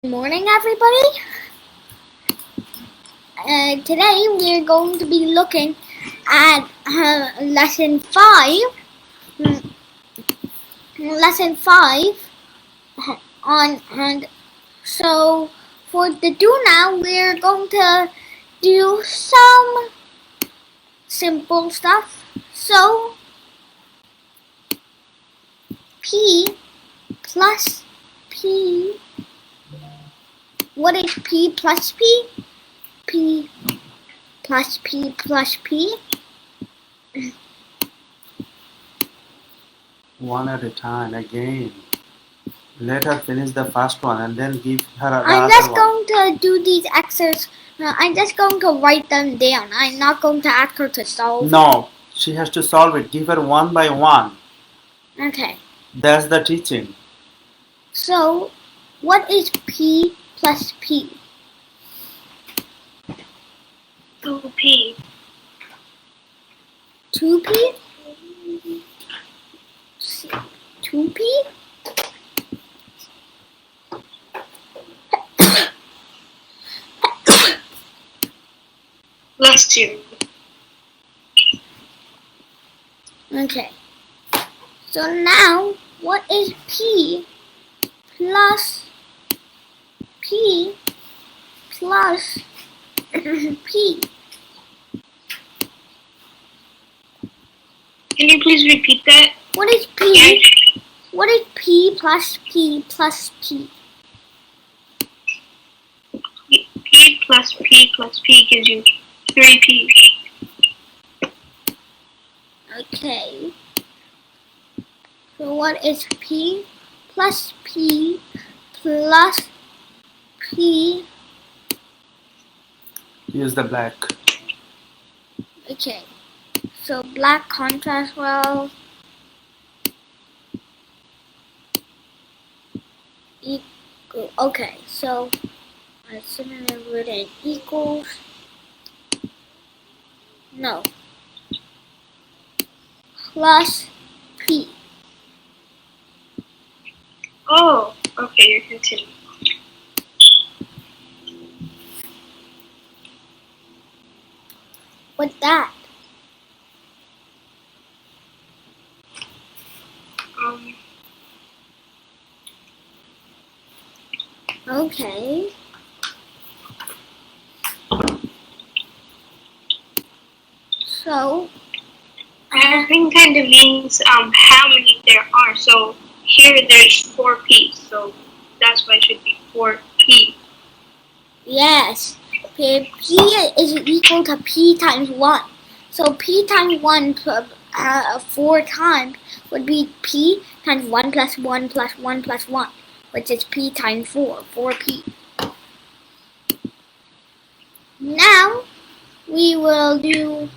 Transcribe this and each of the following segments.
Good morning, everybody. Today we're going to be looking at lesson 5. mm, Lesson 5 on and so for the do now we're going to do some simple stuff. So P plus P. What is P plus P? P plus P plus P. One at a time again. Let her finish the first one and then give her the I'm other just one. going to do these exercises. I'm just going to write them down. I'm not going to ask her to solve. No, she has to solve it. Give her one by one. Okay. That's the teaching. So, what is P plus P? 2P. 2P? 2P? Plus 2. Okay. So now, what is P plus P plus P? Can you please repeat that? What is P? again? What is P plus P plus P? P plus P plus P gives you 3P. Okay. So what is P plus P plus P? Use the black. Okay. So black contrast well. Equal. Okay. So I shouldn't have written equals. No. Plus P. Oh, okay, you're continuing. What's that? Um, Okay. So everything kind of means how many there are. So here there's 4P, so that's why it should be 4P. yes. P is equal to P times 1. So P times 1 4 times would be P times 1 plus 1 plus 1 plus 1, which is P times 4, 4P. Now we will do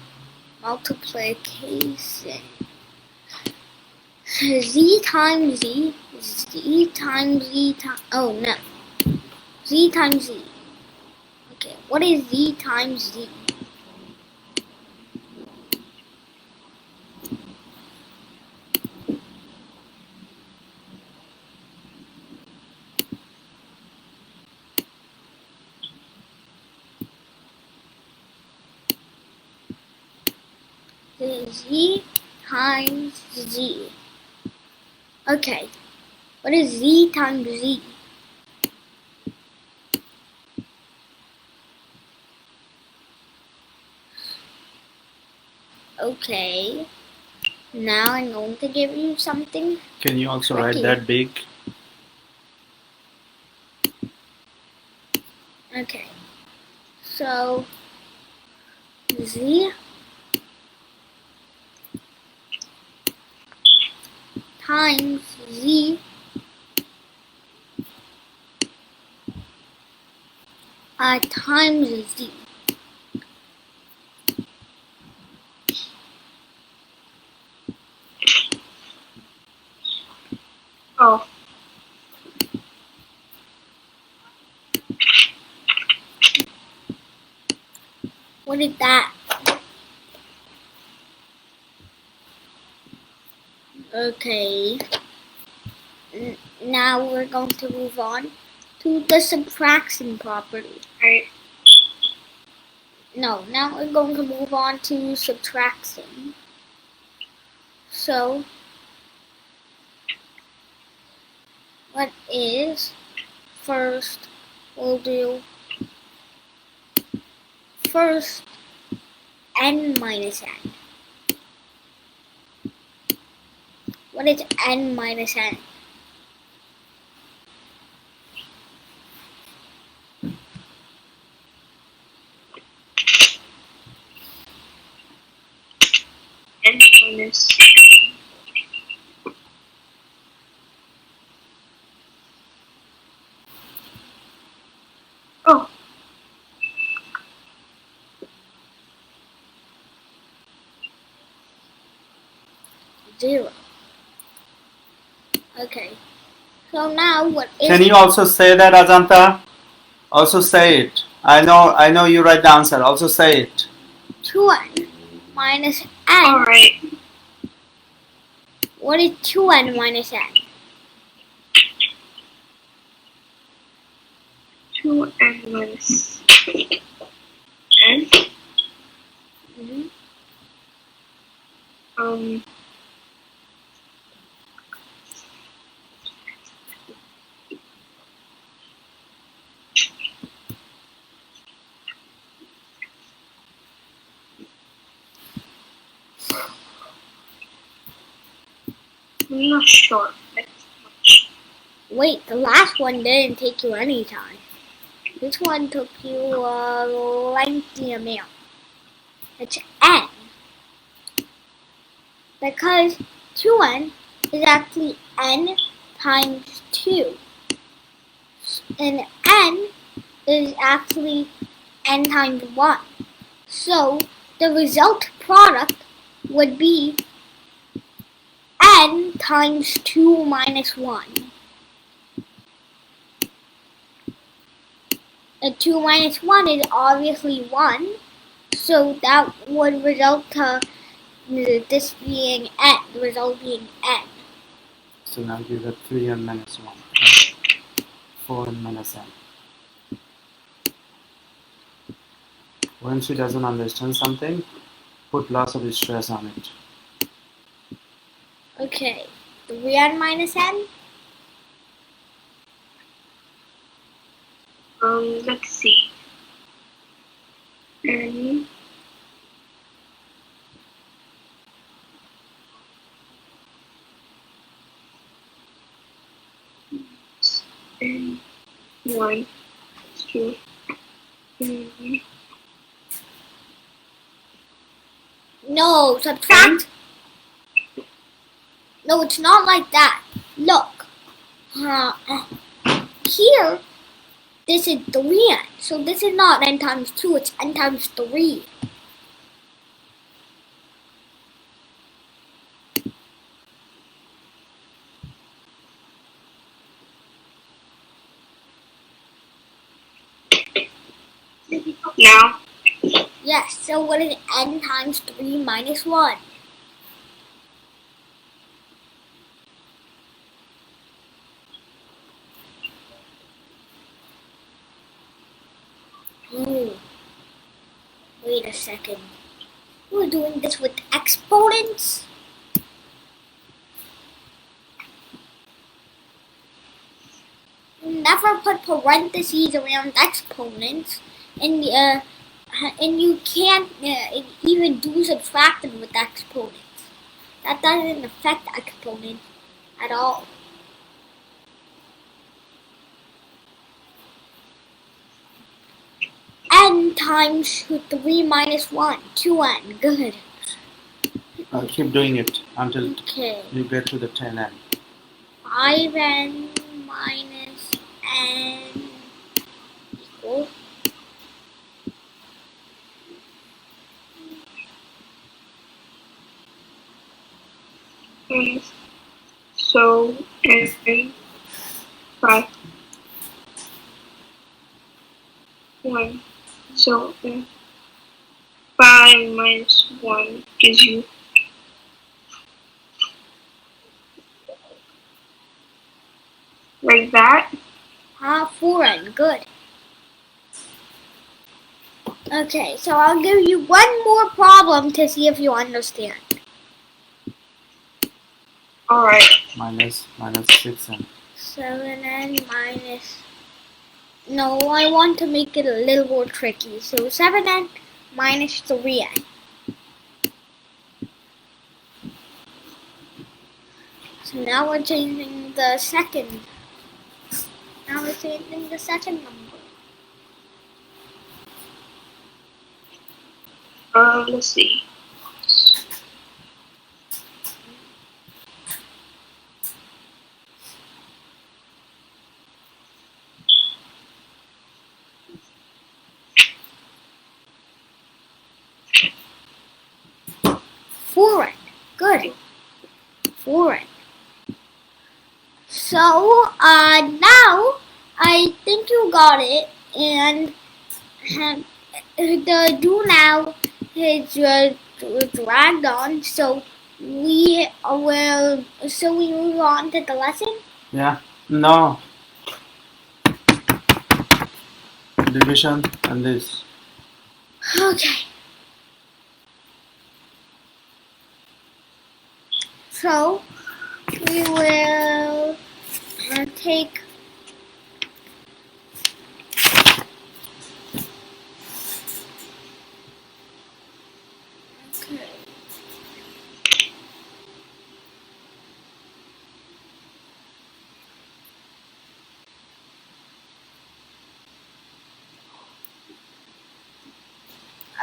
multiplication. Z times Z, Z times Z times, oh no, Z times Z. Okay, what is Z times Z? Z times Z. Okay, what is Z times Z? Okay, now I'm going to give you something. Can you also tricky. write that big? Okay, so Z times Z times Z. Oh, What is that? Okay, now we're going to move on to the subtraction property. Right. No, now we're going to move on to subtraction. So, what is first? We'll do first n minus n. What is n minus n? N minus. Oh. Zero. Okay. So now what is? Can you also say that, Ajanta? Also say it. I know you write the answer. Also say it. 2n minus n. Alright. What is 2n minus n? 2n minus n. Mm-hmm. I'm not sure. That's much. Wait, the last one didn't take you any time. This one took you a lengthy amount. It's n. Because 2n is actually n times 2. And n is actually n times 1. So the result product would be n times 2 minus 1. And 2 minus 1 is obviously 1. So that would result to this being n, the result being n. So now you got 3n minus 1. Right? 4n minus n. When she doesn't understand something, put lots of stress on it. Okay, 3n minus n? Let's see. N and 1, 2, 3. No, subtract. No, it's not like that. Look. Here, this is 3n. So this is not n times 2, it's n times 3. Now, Yes, so what is n times 3 minus 1? Oh, wait a second. We're doing this with exponents? Never put parentheses around exponents, and you can't even do subtraction with exponents. That doesn't affect exponents at all. N times 3 minus 1, 2n. Good. Keep doing it until Okay. you get to the 10n. 5n minus n equals so n 5, 1. So 5 minus 1 gives you like that. 4 good. Okay, so I'll give you one more problem to see if you understand. Alright. Minus 6n. 7n minus... No, I want to make it a little more tricky. So 7n minus 3n. So now we're changing the second. Now we're changing the second number. Let's see. Foreign. Good. Foreign. So, now I think you got it, and the do now is dragged on. So we move on to the lesson. Yeah. No. Division and this. Okay. So we will take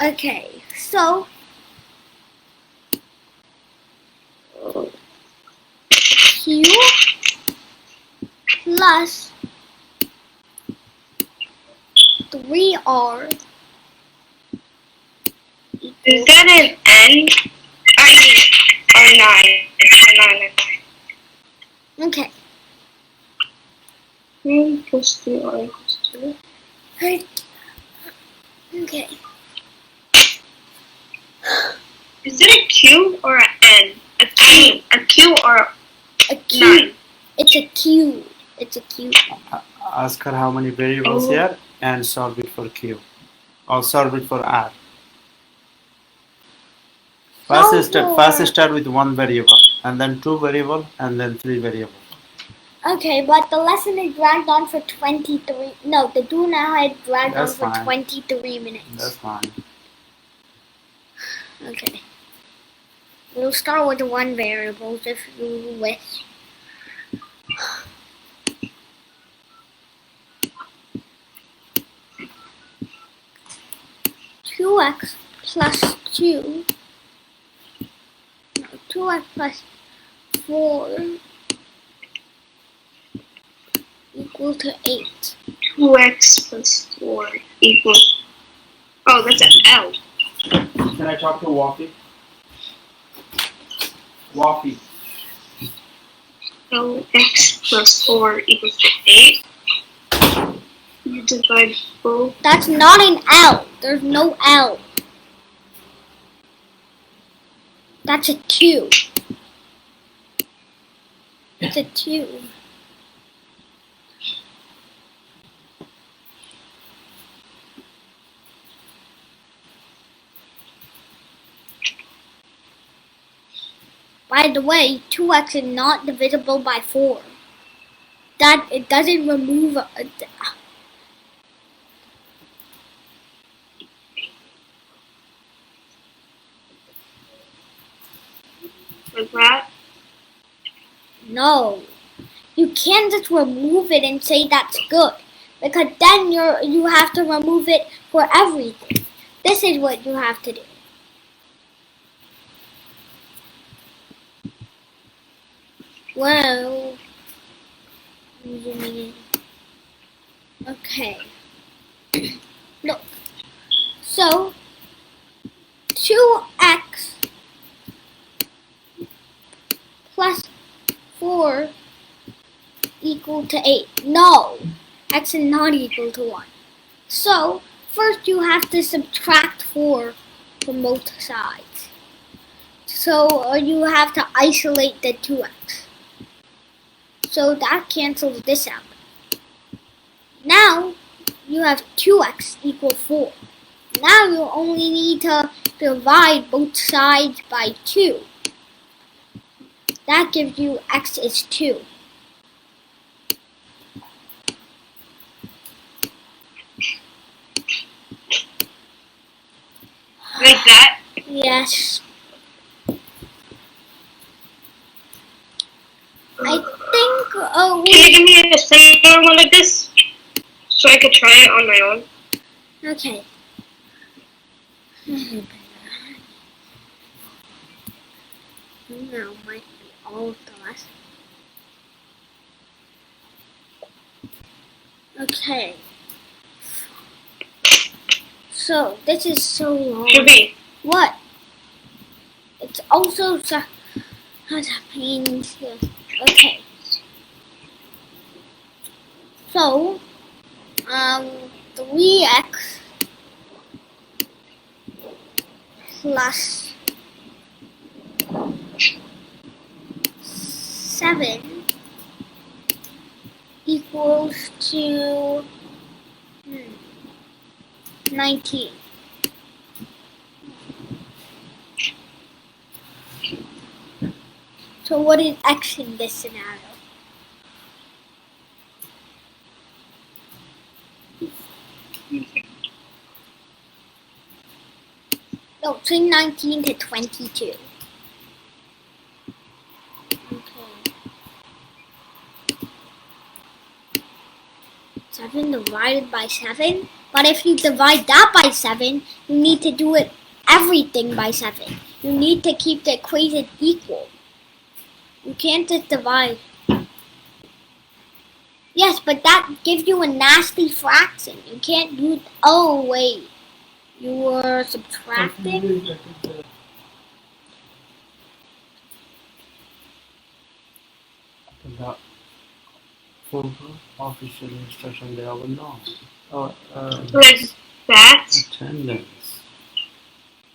Okay, so Q plus 3R Is that an N? I mean, or 9. Okay. 9 plus 3 R equals 2. Right. Okay. Is it a Q or an N? A Q or A Q. 9? It's a Q. It's a Q. Ask her how many variables here and solve it for Q. Or solve it for R. First start with one variable, and then 2 variable, and then 3 variable. Okay, but the lesson is dragged on for 23. No, the do now had dragged That's on for fine. 23 minutes. That's fine. Okay. We'll start with the one variables if you wish. Two x plus 2. No, 2x plus 4 equal to 8. 2x plus 4 equals... Oh, that's an L. Can I talk to Wafi? Wafi. So x plus 4 equals to 8. You divide both. That's not an L. There's no L. That's a Q. It's a Q. By the way, 2x is not divisible by 4. That it doesn't remove Like that? No. You can't just remove it and say that's good. Because then you have to remove it for everything. This is what you have to do. Well, okay. Look. So 2x plus 4 equal to 8. No, x is not equal to 1. So first you have to subtract 4 from both sides. So you have to isolate the 2x. So that cancels this out. Now you have 2x equal 4. Now you only need to divide both sides by 2. That gives you x is 2. Like that? Yes. I think Can you give me a similar one like this? So I could try it on my own? okay. Now might be all of the last. Okay. So this is so long. Should be. What? It's also so. How that means? Okay. So 3x plus 7 equals to 19. So what is x in this scenario? No, between 19 to 22. Okay. 7 divided by 7. But if you divide that by 7, you need to do it everything by 7. You need to keep the equation equal. You can't just divide. Yes, but that gives you a nasty fraction. You can't do. Oh, wait. You were subtracting? The full official instruction there will know. Like that? Attendance.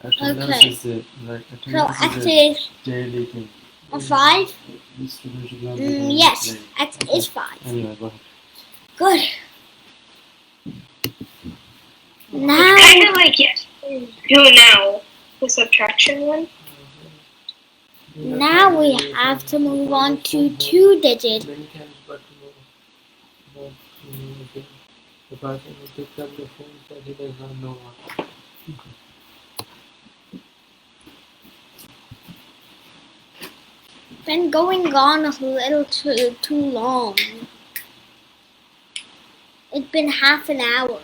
Attendance Okay. is the like So attendance x is a is daily thing. a 5? The student should not be doing Yes, late. x Okay. is 5. Anyway, go ahead. Good. Kind Now, of like yes. Do now. The subtraction one. now we have to move on to 2-digit. Many times, but the person who picked up the phone said he does not know what. Been going on a little too long. It's been half an hour.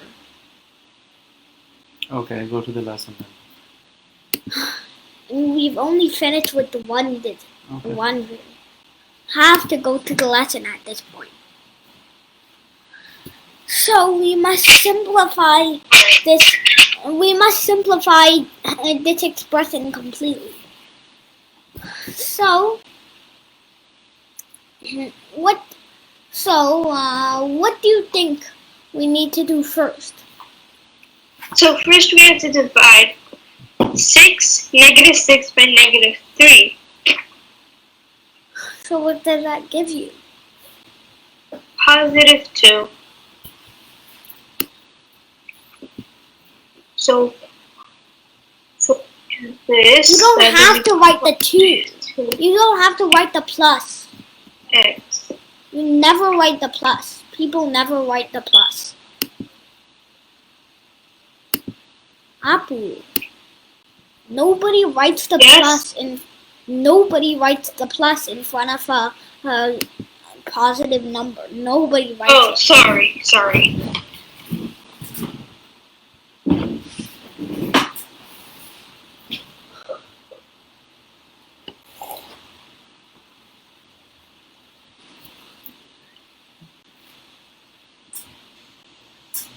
Okay, go to the lesson then. And we've only finished with the 1 digit. Okay. One digit. Have to go to the lesson at this point. So we must simplify this. We must simplify this expression completely. So what? So what do you think we need to do first? So first we have to divide -6 by -3. So what does that give you? +2. So this. You don't have to write the 2. 2 You don't have to write the plus. x. You never write the plus. People never write the plus. Apu. Nobody writes the Yes. plus in. Nobody writes the plus in front of a positive number. Nobody writes Oh, it. sorry.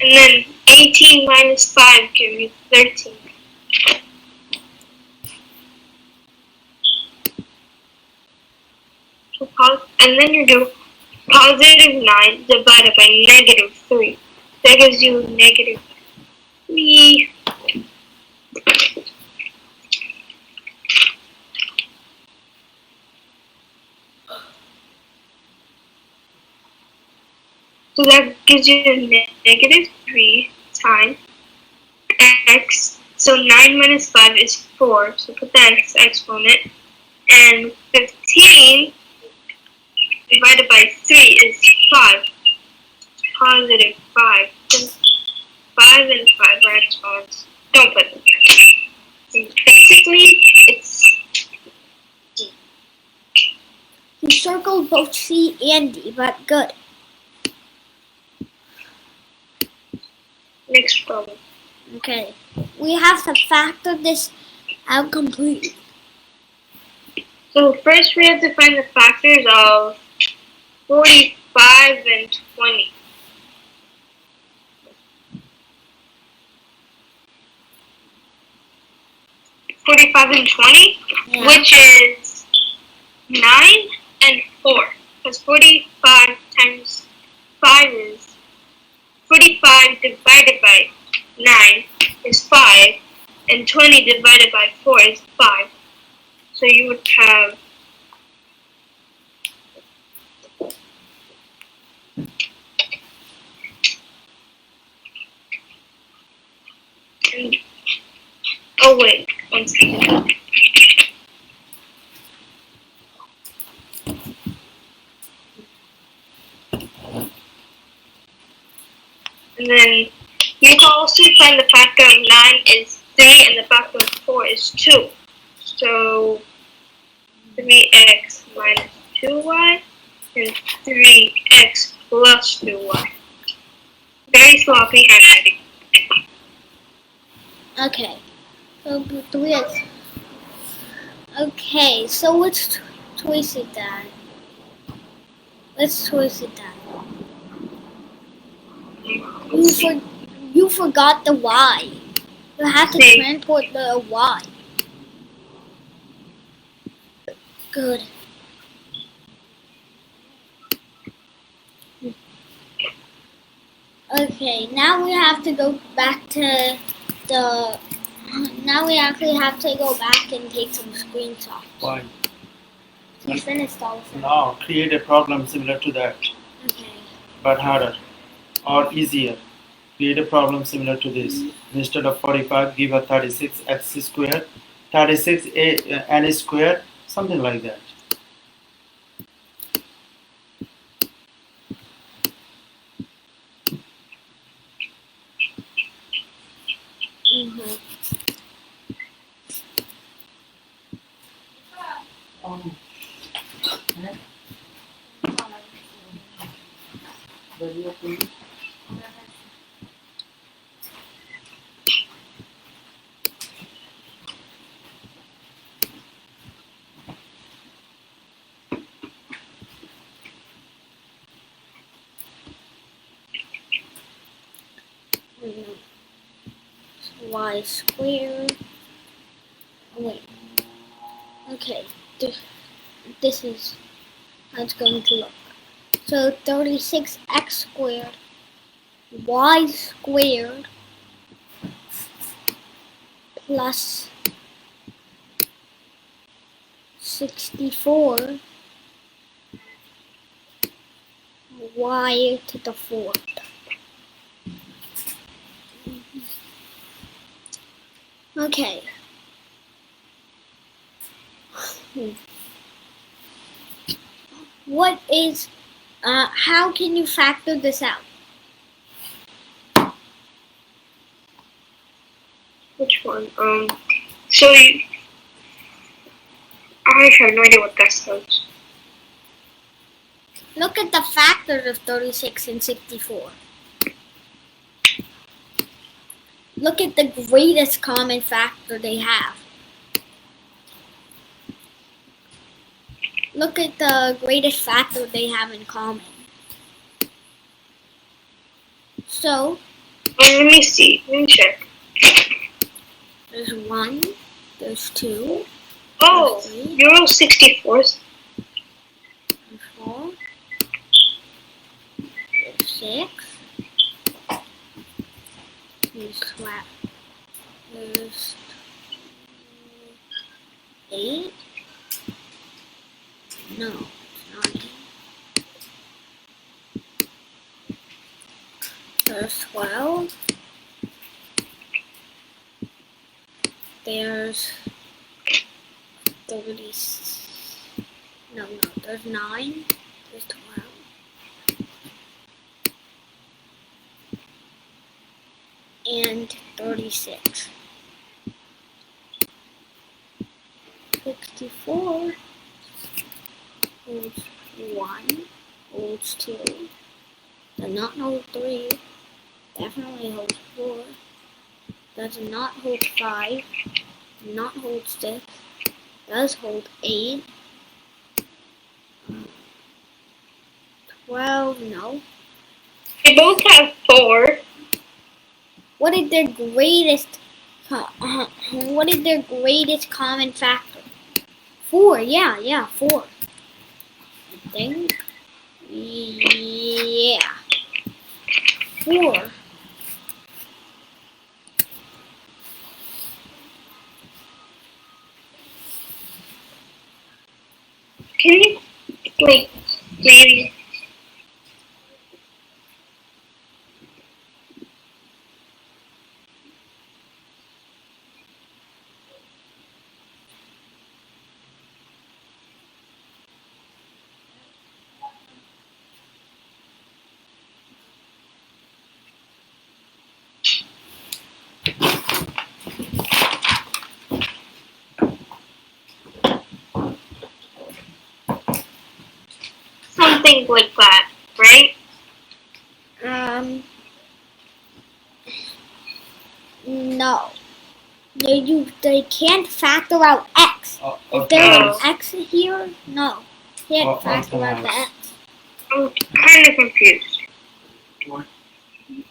And then 18 minus 5 gives you 13. So and then you do +9 divided by -3. That gives you -3. So that gives you negative 3 times x. So 9 minus 5 is 4. So put the x exponent. And 15 divided by 3 is 5. Positive 5. So 5 and 5 are exponents. Don't put them there. So basically, it's D. You circled both C and D, but good. Next problem. Okay. We have to factor this out completely. So first we have to find the factors of 45 and 20. And 20, Yeah. which is 9 and 4. Because 45 times 5 is 45 divided by 9 is 5, and 20 divided by 4 is 5. So you would have oh wait, one second. And then you can also find the factor of 9 is 3 and the factor of 4 is 2. So 3x minus 2y and 3x plus 2y. Very sloppy handwriting. Okay. So 3x. Okay, so let's twist it down. Let's twist it down. You forgot the y. You have to See. transport the y. Good. Okay, now we have to go back to the. Now we actually have to go back and take some screenshots. Why? You finished all of them. Now create a problem similar to that, Okay. but harder or easier. Create a problem similar to this. Instead of 45, give a 36x squared, 36 n squared, something like that. Mm-hmm. Y squared. Wait. Okay. This is how it's going to look. So 36x squared, y squared plus 64 y to the fourth. Okay. What is, how can you factor this out? Which one? So I have no idea what that says. Look at the factors of 36 and 64. Look at the greatest common factor they have. Look at the greatest factor they have in common. So, Let me see. Let me check. there's 1, there's 2, Oh, there's 3, Euro 64s. there's 4, there's 6, there's 12, there's 8. No, it's not 8. There's 12. There's 30. No, there's 9. There's 12. And 36. 64 holds 1, holds 2, does not hold 3, definitely holds 4, does not hold 5, does not hold 6, does hold 8, 12, no. They both have 4. What is their greatest common factor? 4, yeah, 4. I think. Yeah. 4. Can you, like, maybe... Something like that, right? No. They can't factor out x. If there was x here, no. Can't factor out the x. I'm kind of confused.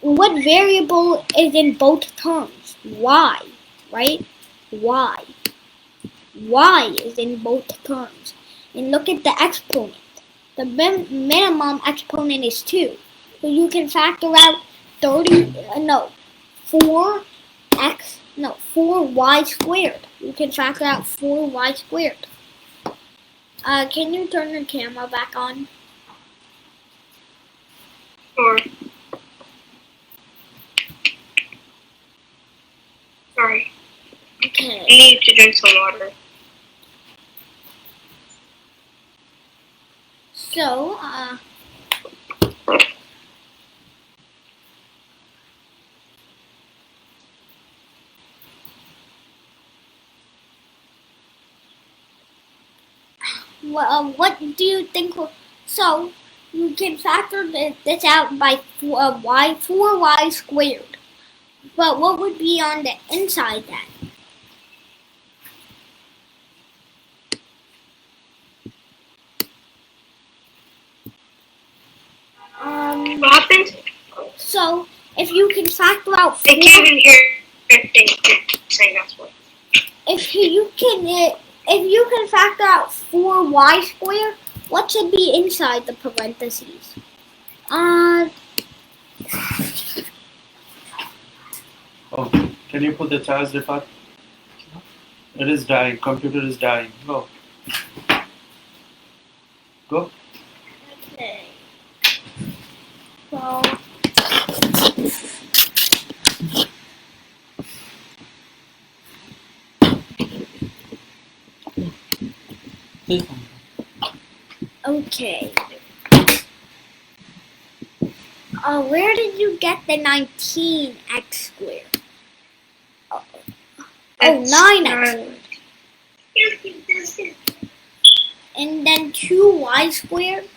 What variable is in both terms? Y, right? Y. Y is in both terms. And look at the exponent. The minimum exponent is 2. So you can factor out 4y squared. You can factor out 4y squared. Can you turn your camera back on? Or... Sorry. Okay. I need to drink some water. So, what do you think? So, you can factor this out by 4y squared. But what would be on the inside then? What happened? So, if you can factor out 4, I can't even hear anything you're saying. That's what. if you can factor out 4y squared, what should be inside the parentheses? Oh, can you put the charge depart? It is dying. Computer is dying. Go. Go. Okay. So, okay. Where did you get the 19x squared? Oh, 9x. And then 2y squared.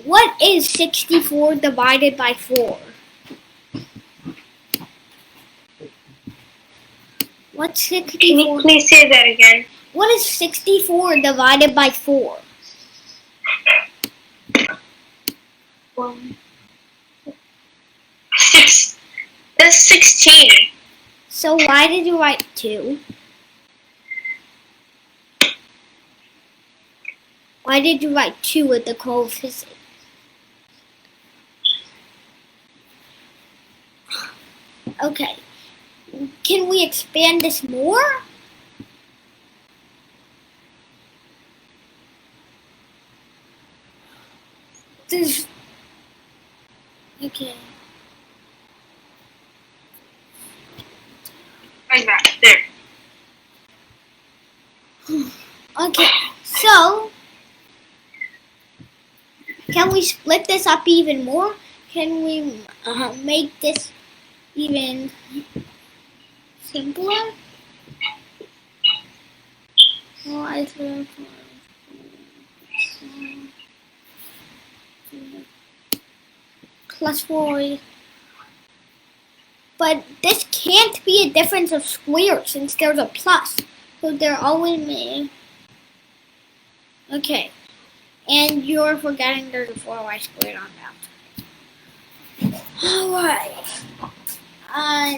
What is 64 divided by 4? What's 64? Can you please say that again? What is 64 divided by 4? 6. That's 16. So why did you write 2? Why did you write 2 with the coefficient? Okay. Can we expand this more? There's Okay. Like that. There. Okay. So, can we split this up even more? Can we make this even simpler? Plus 4. But this can't be a difference of squares since there's a plus. So they're always made. Okay. And you're forgetting there's a 4y squared on that. Alright.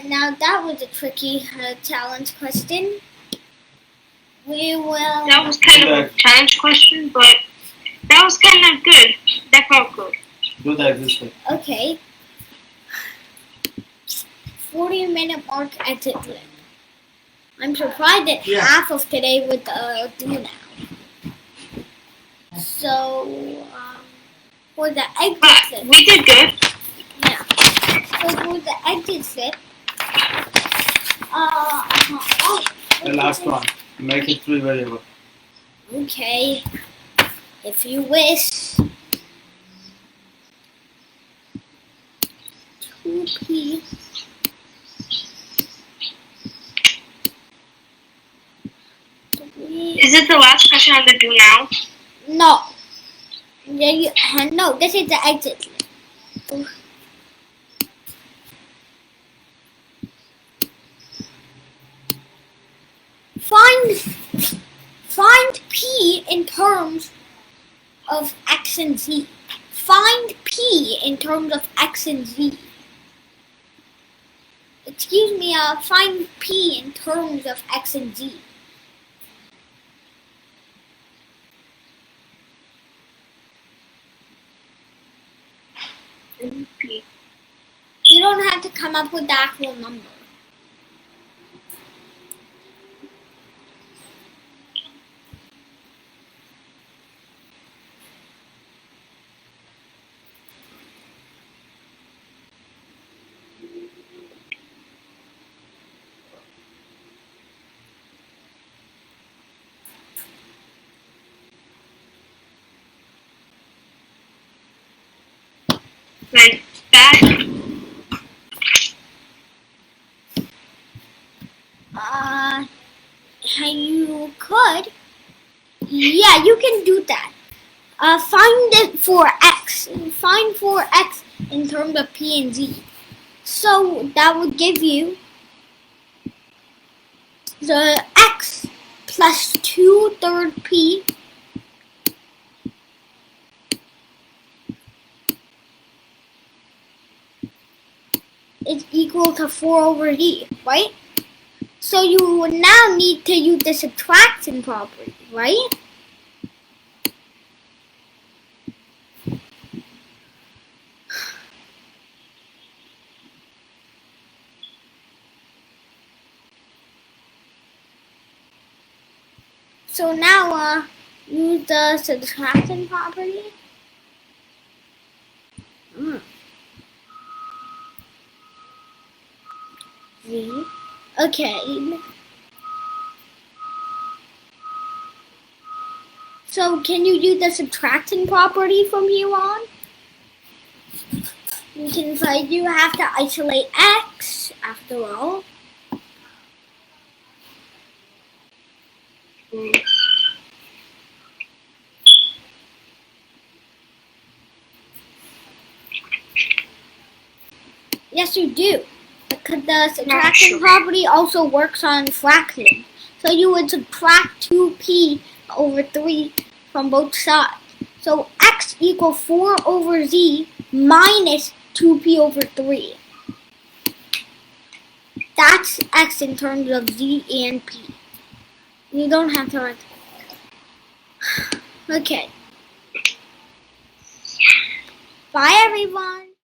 Now that was a tricky challenge question. We will. That was kind of a challenge question, but that was kind of good. That felt good. Do the existing. Okay. 40-minute mark exit link. I'm surprised that half of today would do now. So, for the exit But sit. we did good. Yeah. So for the exit sit. The last one. Make it 3 variable. Okay. If you wish. 2p. Is it the last question on the do now? No. No, this is the exit. Find p in terms of x and z. Find p in terms of x and z. Excuse me, find p in terms of x and z. P. You don't have to come up with the actual number. Like that. You could. Yeah, you can do that. Find it for x. Find for x in terms of p and z. So that would give you the x plus 2/3 p is equal to 4/z, right? So you would now need to use the subtraction property, right? So now use the subtraction property. Z. Okay. So can you use the subtraction property from here on? You can say you have to isolate x after all. Yes, you do. Because the subtraction property also works on fractions. So you would subtract 2p over 3 from both sides. So x equals 4/z minus 2p over 3. That's x in terms of z and p. You don't have to write. Okay. Bye, everyone.